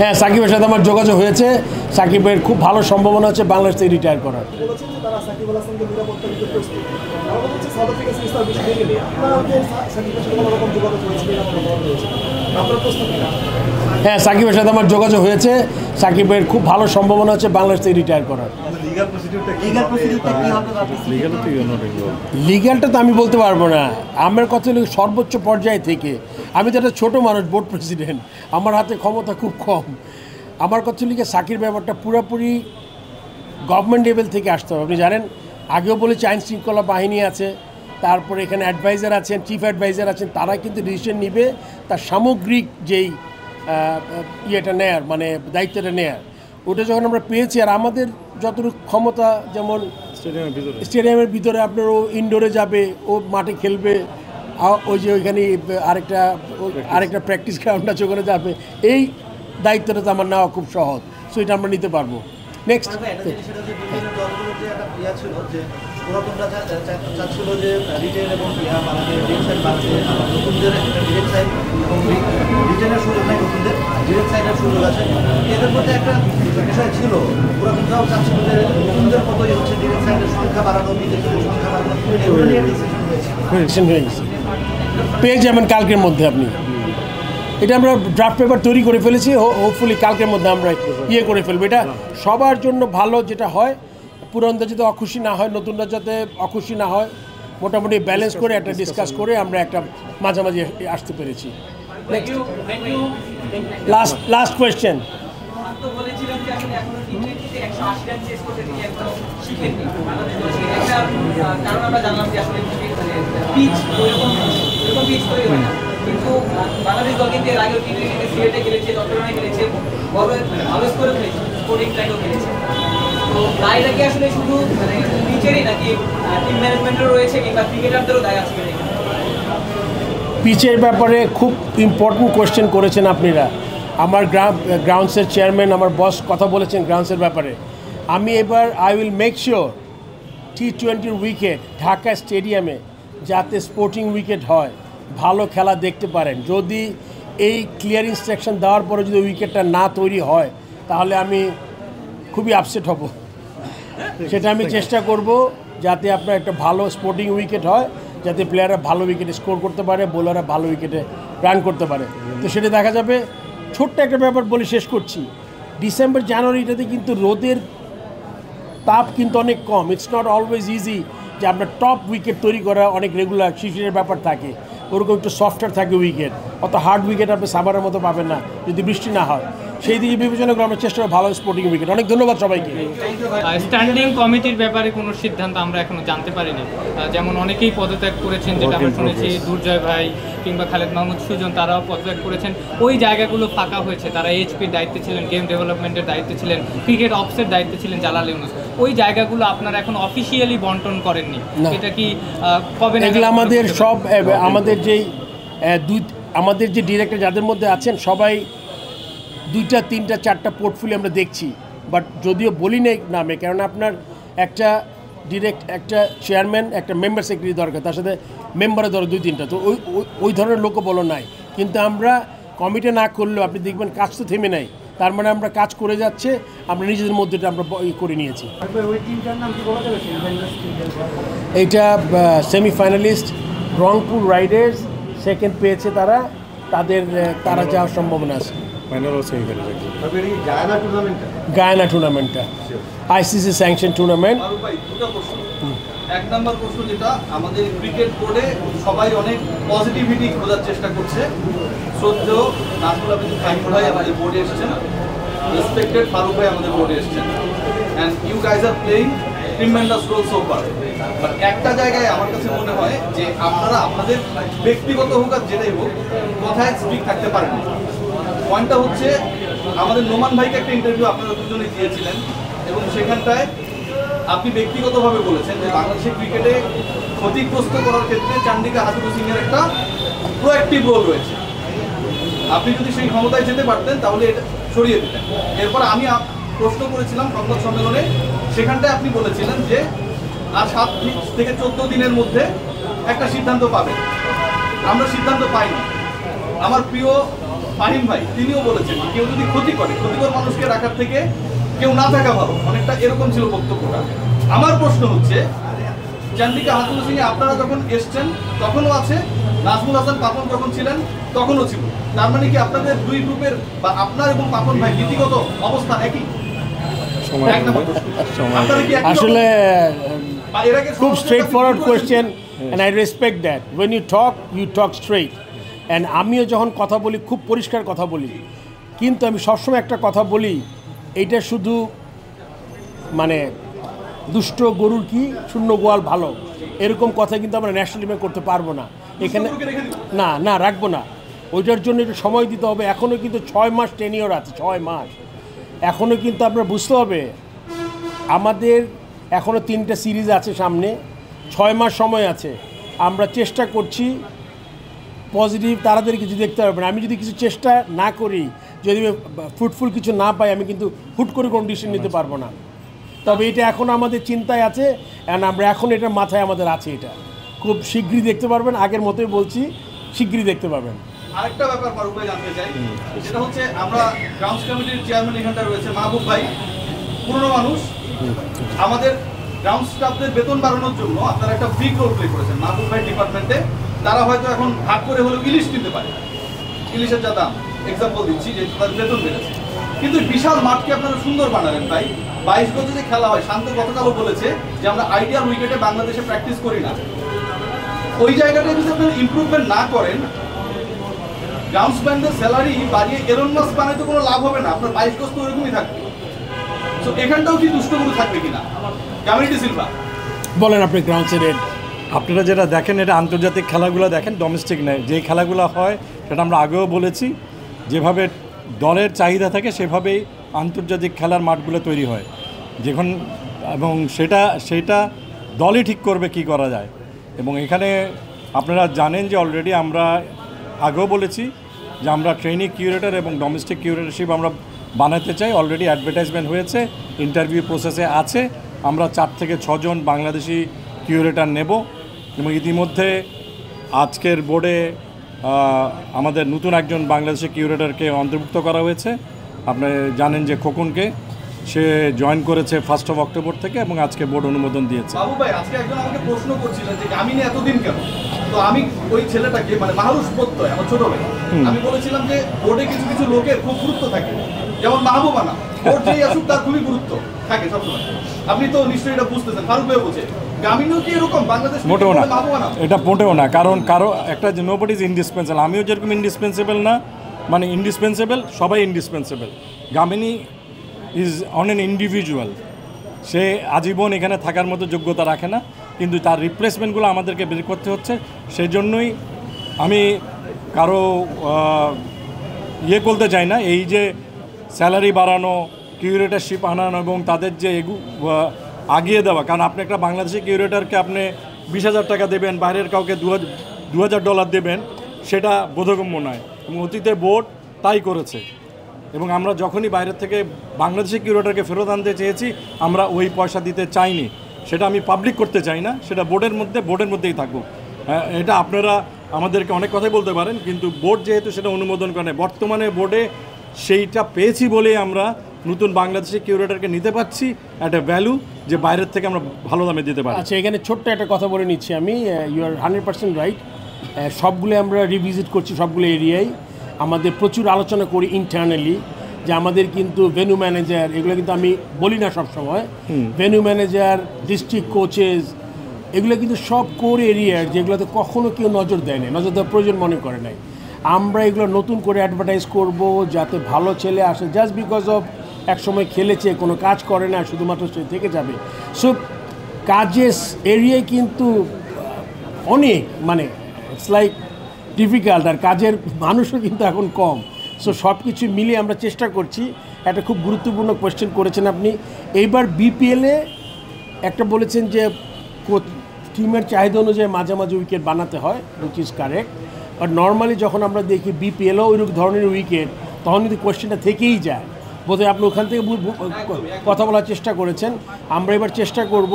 হ্যাঁ, সাকিবের সাথে আমার যোগাযোগ হয়েছে। সাকিবের খুব ভালো সম্ভাবনা আছে বাংলাদেশ থেকে রিটায়ার করার। হ্যাঁ, সাকিবের সাথে আমার যোগাযোগ হয়েছে। সাকিবের খুব ভালো সম্ভাবনা আছে বাংলাদেশ থেকে রিটায়ার করার। লিগ্যালটা তো আমি বলতে পারবো না। আমার কথা হলো সর্বোচ্চ পর্যায়ে থেকে, আমি তো একটা ছোটো মানুষ, বোর্ড প্রেসিডেন্ট, আমার হাতে ক্ষমতা খুব কম। আমার কথা হলো সাকির ব্যাপারটা পুরোপুরি গভর্নমেন্ট লেভেল থেকে আসতে হবে। আপনি জানেন, আগেও বলেছি আইন শৃঙ্খলা বাহিনী আছে, তারপরে এখানে অ্যাডভাইজার আছেন, চিফ অ্যাডভাইজার আছেন, তারা কিন্তু ডিসিশন নিবে তার সামগ্রিক যেই ইয়েটা নেয়ার, মানে দায়িত্বটা নেয়ার, ওটা যখন আমরা পেয়েছি। আর আমাদের যতটুকু ক্ষমতা, যেমন স্টেডিয়ামের ভিতরে আপনার ও ইনডোরে যাবে, ও মাঠে খেলবে, ওই যে ওইখানে আরেকটা প্র্যাকটিস গ্রাউন্ড আছে, ওখানে যাবে, এই দায়িত্বটা তো আমার নেওয়া খুব সহজ। সো এটা আমরা নিতে পারবো। নেক্সট পেয়ে যাবেন কালকের মধ্যে আপনি। এটা আমরা ড্রাফট পেপার তৈরি করে ফেলেছি, হোপফুলি কালকের মধ্যে আমরা ইয়ে করে ফেলবো। এটা সবার জন্য ভালো, যেটা হয় পুরনরা যাতে অখুশি না হয়, নতুনরা যাতে অখুশি না হয়, মোটামুটি ব্যালেন্স করে একটা ডিসকাস করে আমরা একটা মাঝামাঝি আসতে পেরেছি। Last question. কিন্তু বাংলাদেশ দল কিন্তু এর আগে সিলেটে খেলেছে, চট্টগ্রামে খেলেছে, ভালো স্কোর খেলেছে, স্পোর্টিং ট্র্যাকেও খেলেছে। তো দায়টা কি আসলে শুধু মানে পিচেরই, নাকি টিম ম্যানেজমেন্টও রয়েছে, কিংবা ক্রিকেটারদেরও দায় আছে? পিচের ব্যাপারে খুব ইম্পর্টেন্ট কোয়েশ্চেন করেছেন আপনারা। আমার গ্রাউন্ডসের চেয়ারম্যান, আমার বস কথা বলেছেন গ্রাউন্ডসের ব্যাপারে। আমি এবার I will make sure T20 wicket Dhaka স্টেডিয়ামে যাতে স্পোর্টিং উইকেট হয়, ভালো খেলা দেখতে পারেন। যদি এই ক্লিয়ার ইনস্ট্রাকশন দেওয়ার পরে যদি উইকেটটা না তৈরি হয়, তাহলে আমি খুবই আপসেট হব। সেটা আমি চেষ্টা করব যাতে আপনার একটা ভালো স্পোর্টিং উইকেট হয়, যাতে প্লেয়াররা ভালো উইকেটে স্কোর করতে পারে, বোলাররা ভালো উইকেটে রান করতে পারে। তো সেটা দেখা যাবে। ছোট্ট একটা ব্যাপার বলে শেষ করছি, ডিসেম্বর জানুয়ারিটাতে কিন্তু রোদের তাপ কিন্তু অনেক কম। ইটস নট অলওয়েজ ইজি যে আপনার টপ উইকেট তৈরি করা, অনেক রেগুলার শিশিরের ব্যাপার থাকে, ওরকম একটু সফটওয়্যার থাকে উইকেট, অত হার্ড উইকেট আপনি সাভারের মতো পাবেন না যদি বৃষ্টি না হয়। সেই দিকে বিবেচনা করে আমরা চেষ্টা করি ভালো স্পোর্টিং উইকেট। অনেক ধন্যবাদ সবাইকে। স্ট্যান্ডিং কমিটির ব্যাপারে কোনো সিদ্ধান্ত আমরা এখনো জানতে পারিনি। যেমন অনেকেই পদত্যাগ করেছেন, যেটা আমরা শুনেছি, দুর্জয় ভাই কিংবা খালেদ মাহমুদ সুজন, তারাও পদত্যাগ করেছেন। ওই জায়গাগুলো ফাঁকা হয়েছে। তারা এইচপির দায়িত্বে ছিলেন, গেম ডেভেলপমেন্টের দায়িত্বে ছিলেন, ক্রিকেট অফিসের দায়িত্বে ছিলেন জালাল ইউনুস। ওই জায়গাগুলো আপনারা এখন অফিসিয়ালি বন্টন করেননি, এটা কি কবে? এগুলো আমাদের সব, আমাদের যে ডিরেক্টর যাদের মধ্যে আছেন সবাই 2টা 3টা 4টা পোর্টফোলিও আমরা দেখছি। বাট যদিও বলি নেই নামে, কেননা আপনার একটা একটা চেয়ারম্যান, একটা মেম্বার সেক্রেটারি দরকার, তার সাথে মেম্বারের দরকার 2-3টা। তো ওই ধরনের লোকও বলো নাই। কিন্তু আমরা কমিটি না করলেও আপনি দেখবেন কাজ তো থেমে নাই। তার মানে আমরা কাজ করে যাচ্ছে, আমরা নিজেদের মধ্যে আমরা করে নিয়েছি। এইটা সেমিফাইনালিস্ট রংপুর রাইডার্স, সেকেন্ড পেয়েছে তারা, তারা যাওয়ার সম্ভাবনা আছে। গায়ানা টুর্নামেন্টটা আইসিসি স্যাংশন টুর্নামেন্ট। এক নম্বর প্রশ্ন, যেটা আমাদের ক্রিকেট বোর্ডে সবাই অনেক পজিটিভিটি খোঁজার চেষ্টা করছে। শ্রদ্ধেয় নাজমুল আবেদিন ফাহিম ভাই আমাদের বোর্ডে এসেছেন, রেসপেক্টেড ফারুক ভাই আমাদের বোর্ডে এসেছেন, and you guys are playing tremendous role so far. But একটা জায়গায় আমার কাছে মনে হয় যে আপনারা আপনাদের ব্যক্তিগত হোক আর যেটাই হোক, কথায় স্ট্রিক্ট থাকতে পারেন। পয়েন্টটা হচ্ছে, আমাদের নোমান ভাইকে একটা ইন্টারভিউ আপনারা দুজনে দিয়েছিলেন, এবং সেখানটায় আপনি ব্যক্তিগতভাবে বলেছেন যে বাংলাদেশের ক্রিকেটে ক্ষতিগ্রস্ত করার ক্ষেত্রে চান্ডিকা হাবিবুর সিংয়ের একটা প্রোঅ্যাক্টিভ রোল রয়েছে। আপনি যদি সেই ক্ষমতায় যেতে পারতেন তাহলে এটা সরিয়ে দিতেন। এরপর আমি প্রশ্ন করেছিলাম সংবাদ সম্মেলনে, সেখানটায় আপনি বলেছিলেন যে আর 7 থেকে 14 দিনের মধ্যে একটা সিদ্ধান্ত পাবেন। আমরা সিদ্ধান্ত পাইনি। আমার প্রিয় ফাহিম ভাই তিনিও বলেছেন কেউ যদি ক্ষতি করে, ক্ষতিকর মানুষকে রাখার থেকে কেউ না থাকা ভালো, অনেকটা এরকম ছিল বক্তব্যটা। আমার প্রশ্ন হচ্ছে, চান্দিকা হাতুল সিং আপনারা যখন এসছেন তখনও আছে, নাজমুল হাসান পাপন যখন ছিলেন তখনও ছিল, তার মানে কি আপনাদের দুই গ্রুপের বা আপনার এবং পাপন ভাই নীতিগত অবস্থা একই? আসলে খুব straightforward question and I respect that. When you talk straight, and আমিও যখন কথা বলি খুব পরিষ্কার কথা বলি, কিন্তু আমি সবসময় একটা কথা বলি, এইটা শুধু মানে দুষ্ট গরুর কি শূন্য গোয়াল ভালো, এরকম কথা কিন্তু আমরা ন্যাশনাল টিমে করতে পারবো না এখানে। না রাখবো না, ওইটার জন্য একটু সময় দিতে হবে। এখনও কিন্তু 6 মাস টেনিওর আছে, 6 মাস এখনও কিন্তু আপনার বুঝতে হবে আমাদের এখনও 3টা সিরিজ আছে সামনে, 6 মাস সময় আছে। আমরা চেষ্টা করছি পজিটিভ, তাড়াতাড়ি কিছু দেখতে পারবে না। আমি যদি কিছু চেষ্টা না করি, যদি ফ্রুটফুল কিছু না পাই, আমি কিন্তু হুট করে কোনো ডিসিশন নিতে পারবো না। তবে এটা এখন আমাদের চিন্তায় আছে, অ্যান্ড আমরা এখন এটা মাথায় আমাদের আছে, এটা খুব শীঘ্রই দেখতে পারবেন। আগের মতোই বলছি, শীঘ্রই দেখতে পাবেন। আরেকটা ব্যাপার ফারুক ভাই জানতে চাই, সেটা হচ্ছে আমরা গ্রাউন্ডস কমিটির চেয়ারম্যান এখানটা রয়েছে মাহবুব ভাই, পুরনো মানুষ। আমাদের গ্রাউন্ড স্টাফদের বেতন বাড়ানোর জন্য আপনারা একটা বিগ রোল প্লে করেছেন মাহবুব ভাই ডিপার্টমেন্টে। তারা হয়তো এখন ভাগ করে হলেও ইলিশ কিনতে পারে, ইলিশের যা দাম এক্সাম্পল দিচ্ছি, যে তাদের বেতন বেড়েছে। কিন্তু বিশাল মাঠকে আপনারা সুন্দর বানালেন ভাই। 22 গজে যে খেলা হয়, শান্ত গতকালও বলেছে যে আমরা আইডিয়াল উইকেটে বাংলাদেশে প্র্যাকটিস করি না। ওই জায়গাটায় যদি আপনারা ইমপ্রুভমেন্ট না করেন, গ্রাউন্ডসম্যানদের স্যালারি বাড়িয়ে এলন মাস্ক বানাইতে কোনো লাভ হবে না, আপনার 22 গজ তো ওরকমই থাকবে। তো এখানটাও কি দুষ্টগুলো থাকবে কিনা? কমিউনিটি সিলভা বলেন আপনি গ্রাউন্ডসের রেড। আপনারা যেটা দেখেন এটা আন্তর্জাতিক খেলাগুলো দেখেন, ডোমেস্টিক নয়। যে খেলাগুলো হয় সেটা আমরা আগেও বলেছি, যেভাবে দলের চাহিদা থাকে সেভাবেই আন্তর্জাতিক খেলার মাঠগুলো তৈরি হয় যখন, এবং সেটা দলই ঠিক করবে কি করা যায়। এবং এখানে আপনারা জানেন যে অলরেডি আমরা আগেও বলেছি যে আমরা ট্রেনিং কিউরেটর এবং ডোমেস্টিক কিউরেটরশিপ আমরা বানাতে চাই। অলরেডি অ্যাডভার্টাইজমেন্ট হয়েছে, ইন্টারভিউ প্রসেসে আছে। আমরা 4 থেকে 6 জন বাংলাদেশি কিউরেটর নেব, এবং ইতিমধ্যে আজকের বোর্ডে আমাদের নতুন একজন বাংলাদেশি কিউরেটরকে অন্তর্ভুক্ত করা হয়েছে। আপনি জানেন যে খোকনকে, সে জয়েন করেছে 1 অক্টোবর থেকে, এবং আজকে বোর্ড অনুমোদন দিয়েছে। বাবু ভাই, আজকে একজন আমাকে প্রশ্ন করছিলেন যে গামিনী এতদিন কেন? তো আমি ওই ছেলেটাকে, মানে মাহরুষ প্রত্যয় আমার ছোট ভাই, আমি বলেছিলাম যে বোর্ডে কিছু কিছু লোকের খুব গুরুত্ব থাকে, যেমন মাহবুবানা। বোর্ড যেই আসুক তার খুবই গুরুত্ব থাকে সবসময়। আপনি তো নিশ্চয়ই এটা বুঝতেছেন, ফারুক ভাই বলছে গামিনীও কি এরকম বাংলাদেশ? মোটেও না, এটা মোটেও না। কারণ কারো একটা নোবডি ইজ ইন্ডিসপেন্সেবল। আমিও যেরকম ইন্ডিসপেন্সেবল না, মানে ইন্ডিসপেন্সেবল, সবাই indispensable. Gamini is on an individual, সে আজীবন এখানে থাকার মতো যোগ্যতা রাখে না, কিন্তু তার রিপ্লেসমেন্টগুলো আমাদেরকে বের করতে হচ্ছে। সেই জন্যই আমি কারো বলতে চাই না, এই যে স্যালারি বাড়ানো, কিউরেটরশিপ আনানো এবং তাদের যে আগিয়ে দেওয়া। কারণ আপনি একটা বাংলাদেশি কিউরেটরকে আপনি 20,000 টাকা দেবেন, বাইরের কাউকে $2,000 দেবেন, সেটা বোধগম্য নয়। এবং অতীতে বোর্ড তাই করেছে, এবং আমরা যখনই বাইরের থেকে বাংলাদেশি কিউরেটরকে ফেরত আনতে চেয়েছি, আমরা ওই পয়সা দিতে চাইনি। সেটা আমি পাবলিক করতে চাই না, সেটা বোর্ডের মধ্যেই থাকবো। এটা আপনারা আমাদেরকে অনেক কথাই বলতে পারেন, কিন্তু বোর্ড যেহেতু সেটা অনুমোদন করে, বর্তমানে বোর্ডে সেইটা পেয়েছি বলেই আমরা নতুন বাংলাদেশি কিউরেটরকে নিতে পারছি একটা ভ্যালু, যে বাইরের থেকে আমরা ভালো দামে দিতে পারি। আচ্ছা, এখানে ছোট্ট একটা কথা বলে নিচ্ছি আমি। You are 100% right. সবগুলো আমরা রিভিজিট করছি, সবগুলো এরিয়ায় আমাদের প্রচুর আলোচনা করি ইন্টারনালি, যে আমাদের কিন্তু ভেন্যু ম্যানেজার, এগুলো কিন্তু আমি বলি না সবসময়, ভেন্যু ম্যানেজার, ডিস্ট্রিক্ট কোচেস, এগুলো কিন্তু সব কোর এরিয়ার, যেগুলোতে কখনো কেউ নজর দেয় না, নজর দেওয়ার প্রয়োজন মনে করে নাই। আমরা এগুলো নতুন করে অ্যাডভার্টাইজ করব, যাতে ভালো ছেলে আসে, জাস্ট বিকজ অফ একসময় খেলেছে, কোনো কাজ করে না, শুধুমাত্র সে থেকে যাবে। সো কাজের এরিয়ায় কিন্তু অনেক, মানে ইটস লাইক ডিফিকাল্ট, আর কাজের মানুষও কিন্তু এখন কম। সো সব কিছু মিলিয়ে আমরা চেষ্টা করছি। একটা খুব গুরুত্বপূর্ণ কোয়েশ্চেন করেছেন আপনি। এইবার বিপিএলে একটা বলেছেন যে টিমের চাহিদা অনুযায়ী মাঝে মাঝে উইকেট বানাতে হয়, which is correct. But normally যখন আমরা দেখি বিপিএলও ওই ধরনের উইকেট, তখন কিন্তু কোয়েশ্চেনটা থেকেই যায়। বোধহয় আপনি ওখান থেকে কথা বলার চেষ্টা করেছেন। আমরা এবার চেষ্টা করব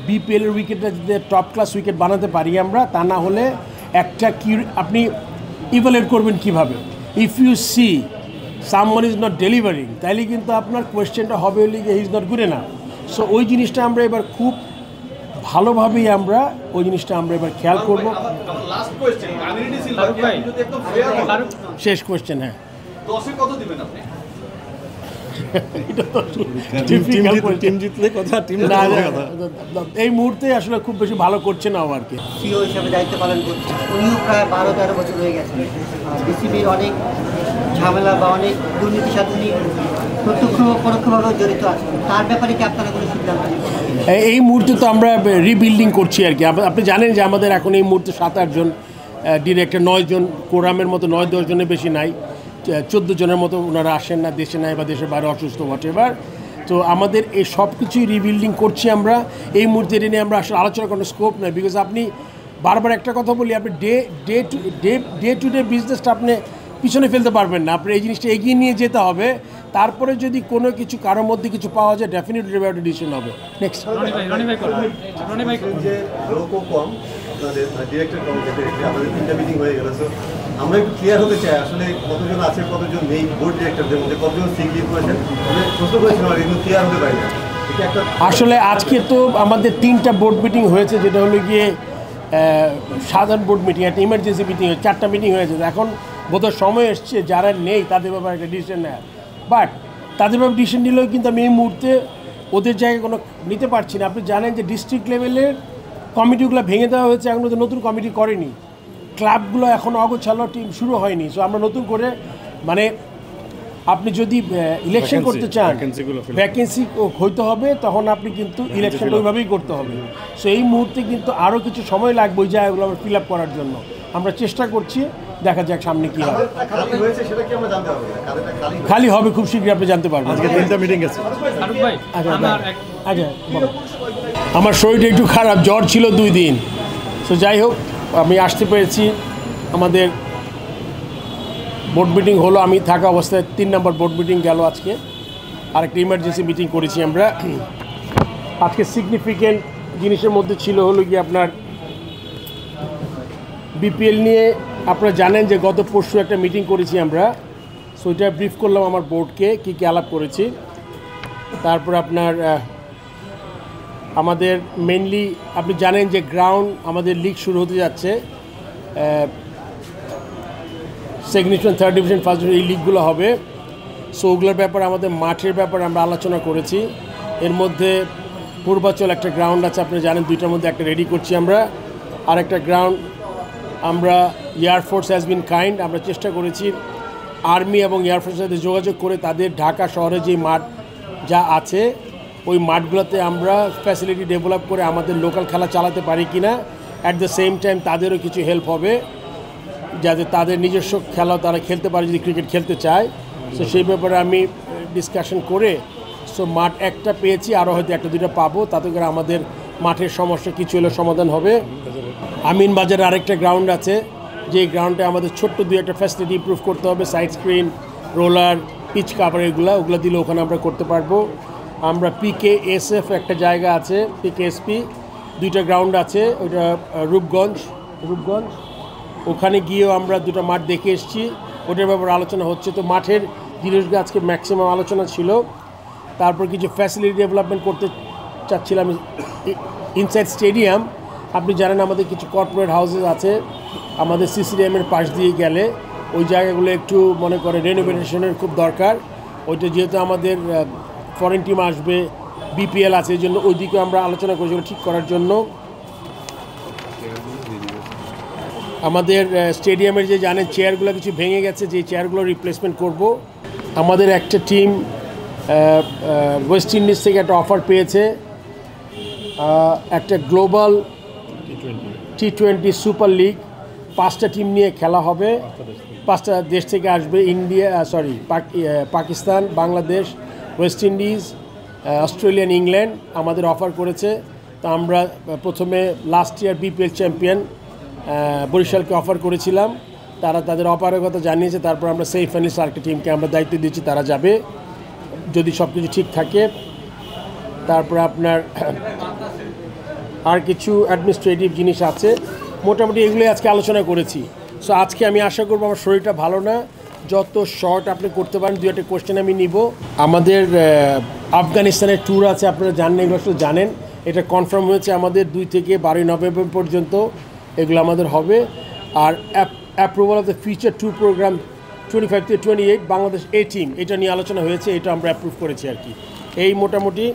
বিপিএলের উইকেটটা যদি টপ ক্লাস উইকেট বানাতে পারি আমরা, তা না হলে একটা আপনি ইভ্যালুয়েট করবেন কিভাবে, if you see someone is not delivering, তাইলে কিন্তু আপনার কোয়েশ্চেনটা হবে হলে he is not good enough. So ওই জিনিসটা আমরা এবার খুব ভালোভাবেই আমরা ওই জিনিসটা আমরা এবার খেয়াল করবো। লাস্ট কোয়েশ্চেন, কমিউনিটি সিলভার যদি একদম ফেয়ার হয়, শেষ কোয়েশ্চেন, হ্যাঁ 10-এ কত দিবেন আপনি? টিম জিতলে কথা, টিম না, এই মুহূর্তে আসলে খুব বেশি ভালো করছে না আর কি। সিও হিসাবে দায়িত্ব পালন করছেন, উনিও প্রায় 12-13 বছর হয়ে গেছেন। বিসিবির অনেক ঝামেলা বা অনেক দুর্নীতির সাথে উনি প্রত্যক্ষ পরোক্ষভাবে জড়িত আছেন। তার ব্যাপারে কি আপনারা কোনো সিদ্ধান্ত নিচ্ছেন? এই মুহূর্তে তো আমরা রিবিল্ডিং করছি আর কি। আপনি জানেন যে আমাদের এখন এই মুহূর্তে 7-8 জন ডিরেক্টর, 9 জন, কোরামের মতো 9-10 জনের বেশি নাই, 14 জনের মতো ওনারা আসেন না, দেশে নাই বা দেশের বাইরে অসুস্থ হোয়াটএভার। তো আমাদের এই সব কিছুই রিবিল্ডিং করছি আমরা। এই মুহূর্তে এটা নিয়ে আমরা আসলে আলোচনা করার স্কোপ নেই, বিকজ আপনি বারবার একটা কথা বলি, আপনি ডে টু ডে বিজনেসটা আপনি পিছনে ফেলতে পারবেন না। আপনি এই জিনিসটা এগিয়ে নিয়ে যেতে হবে, তারপরে যদি কোনো কিছু কারোর মধ্যে কিছু পাওয়া যায় ডেফিনেটলি একটা ডিসিশন হবে। নেক্সট রনি ভাই যে লোকও কম, আপনাদের ডিরেক্টর কম, আমাদের 3টা মিটিং হয়ে গেল। সো আমরা একটু ক্লিয়ার হতে চাই আসলে কতজন আছে, কতজন নেই বোর্ড ডিরেক্টরদের মধ্যে, কতজন সিক লিভ করেছেন। আমি প্রশ্ন করেছিলাম আর এগুলো ক্লিয়ার হতে পারি না। এটা একটা আসলে আজকে তো আমাদের 3টা বোর্ড মিটিং হয়েছে, যেটা হলো গিয়ে সাধারণ বোর্ড মিটিং, একটা ইমার্জেন্সি মিটিং, 4টা মিটিং হয়েছে। এখন বোধহয় সময় এসছে যারা নেই তাদের ব্যাপারে একটা ডিসিশন নেয়, বাট তাদের ব্যাপারে ডিসিশন নিলেও কিন্তু আমি এই মুহূর্তে ওদের জায়গায় কোনো নিতে পারছি না। আপনি জানেন যে ডিস্ট্রিক্ট লেভেলের কমিটিগুলো ভেঙে দেওয়া হয়েছে, এখন তো নতুন কমিটি করেনি, ক্লাবগুলো এখনও অগোছালো, টিম শুরু হয়নি। সো আমরা নতুন করে মানে আপনি যদি ইলেকশন করতে চান, ভ্যাকেন্সি হইতে হবে, তখন আপনি কিন্তু ইলেকশনটা ওইভাবেই করতে হবে। সো এই মুহূর্তে কিন্তু আরও কিছু সময় লাগবে ওই জায়গাগুলো আমরা ফিল আপ করার জন্য। আমরা চেষ্টা করছি, দেখা যাক সামনে কী হবে। খালি হয়েছে সেটা কি আমরা জানতে পারবো না? কাদেরটা খালি খালি হবে খুব শীঘ্রই, আপনি জানতে পারবেন। আজকে 3টা মিটিং আছে। ফারুক ভাই, আচ্ছা, আমার আচ্ছা বলো। আমার শরীরটা একটু খারাপ, জ্বর ছিল 2 দিন। সো যাই হোক, আমি আসতে পেরেছি। আমাদের বোর্ড মিটিং হলো, আমি থাকা অবস্থায় 3 নম্বর বোর্ড মিটিং গেল আজকে। আরেকটা ইমার্জেন্সি মিটিং করেছি আমরা। আজকে সিগনিফিকেন্ট জিনিসের মধ্যে ছিল হলো কি আপনার বিপিএল নিয়ে। আপনারা জানেন যে গত পরশু একটা মিটিং করেছি আমরা, সো ওইটা ব্রিফ করলাম আমার বোর্ডকে কী কী আলাপ করেছি। তারপর আপনার আমাদের মেনলি আপনি জানেন যে গ্রাউন্ড আমাদের লিগ শুরু হতে যাচ্ছে, second division, third division, first division, এই লিগগুলো হবে। সো ওগুলোর ব্যাপারে আমাদের মাঠের ব্যাপারে আমরা আলোচনা করেছি। এর মধ্যে পূর্বাচল একটা গ্রাউন্ড আছে, আপনি জানেন, 2টার মধ্যে একটা রেডি করছি আমরা। আর একটা গ্রাউন্ড আমরা এয়ারফোর্স হ্যাজ বিন কাইন্ড, আমরা চেষ্টা করেছি আর্মি এবং এয়ারফোর্সের সাথে যোগাযোগ করে তাদের ঢাকা শহরে যে মাঠ যা আছে ওই মাঠগুলোতে আমরা ফ্যাসিলিটি ডেভেলপ করে আমাদের লোকাল খেলা চালাতে পারি কি না। অ্যাট দ্য সেম টাইম তাদেরও কিছু হেল্প হবে, যাতে তাদের নিজস্ব খেলাও তারা খেলতে পারে যদি ক্রিকেট খেলতে চায়। সো সেই ব্যাপারে আমি ডিসকাশন করে সো মাঠ একটা পেয়েছি, আরও হয়তো 1-2টা পাবো, তাতে করে আমাদের মাঠের সমস্যা কিছু হলে সমাধান হবে। আমিন বাজারে আরেকটা গ্রাউন্ড আছে, যে গ্রাউন্ডে আমাদের ছোট্ট 2-1টা ফ্যাসিলিটি ইমপ্রুভ করতে হবে, side screen, roller, pitch cover, ওগুলো দিলে ওখানে আমরা করতে পারবো। আমরা PKSF একটা জায়গা আছে, PKSP 2টা গ্রাউন্ড আছে, ওইটা রূপগঞ্জ, ওখানে গিয়েও আমরা 2টা মাঠ দেখে এসেছি, ওটার ব্যাপারে আলোচনা হচ্ছে। তো মাঠের জিনিসগুলো আজকে ম্যাক্সিমাম আলোচনা ছিল। তারপর কিছু ফ্যাসিলিটি ডেভেলপমেন্ট করতে চাচ্ছিলাম ইনসাইড স্টেডিয়াম। আপনি জানেন আমাদের কিছু কর্পোরেট হাউসেস আছে আমাদের CCDM-এর পাশ দিয়ে গেলে, ওই জায়গাগুলো একটু মনে করে রেনোভেশনের খুব দরকার। ওইটা যেহেতু আমাদের ফরেন টিম আসবে, BPL আছে, এই জন্য ওই দিকে আমরা আলোচনা করেছি ঠিক করার জন্য। আমাদের স্টেডিয়ামের যে জানেন চেয়ারগুলো কিছু ভেঙে গেছে, যে চেয়ারগুলো রিপ্লেসমেন্ট করব। আমাদের একটা টিম ওয়েস্ট ইন্ডিজ থেকে একটা অফার পেয়েছে, একটা গ্লোবাল T20 সুপার লিগ, 5টা টিম নিয়ে খেলা হবে, 5টা দেশ থেকে আসবে, Pakistan, Bangladesh, West Indies, Australian, England আমাদের অফার করেছে। তো আমরা প্রথমে লাস্ট ইয়ার BPL চ্যাম্পিয়ন বরিশালকে অফার করেছিলাম, তারা তাদের অফারের কথা জানিয়েছে। তারপর আমরা সেমিফাইনালিস্ট আরেকটা টিমকে আমরা দায়িত্ব দিয়েছি, তারা যাবে যদি সব কিছু ঠিক থাকে। তারপর আপনার আর কিছু অ্যাডমিনিস্ট্রেটিভ জিনিস আছে, মোটামুটি এগুলোই আজকে আলোচনা করেছি। সো আজকে আমি আশা করবো, আমার শরীরটা ভালো না, যত শর্ট আপনি করতে পারেন, 2-1 কোশ্চেন আমি নিব। আমাদের আফগানিস্তানের ট্যুর আছে, আপনারা জানেন, এগুলো আসলে জানেন, এটা কনফার্ম হয়েছে আমাদের 2 থেকে 12 নভেম্বর পর্যন্ত এগুলো আমাদের হবে। আর approval of the future tour programme 25 থেকে 28 বাংলাদেশ A টিম, এটা নিয়ে আলোচনা হয়েছে, এটা আমরা অ্যাপ্রুভ করেছি আর কি। এই মোটামুটি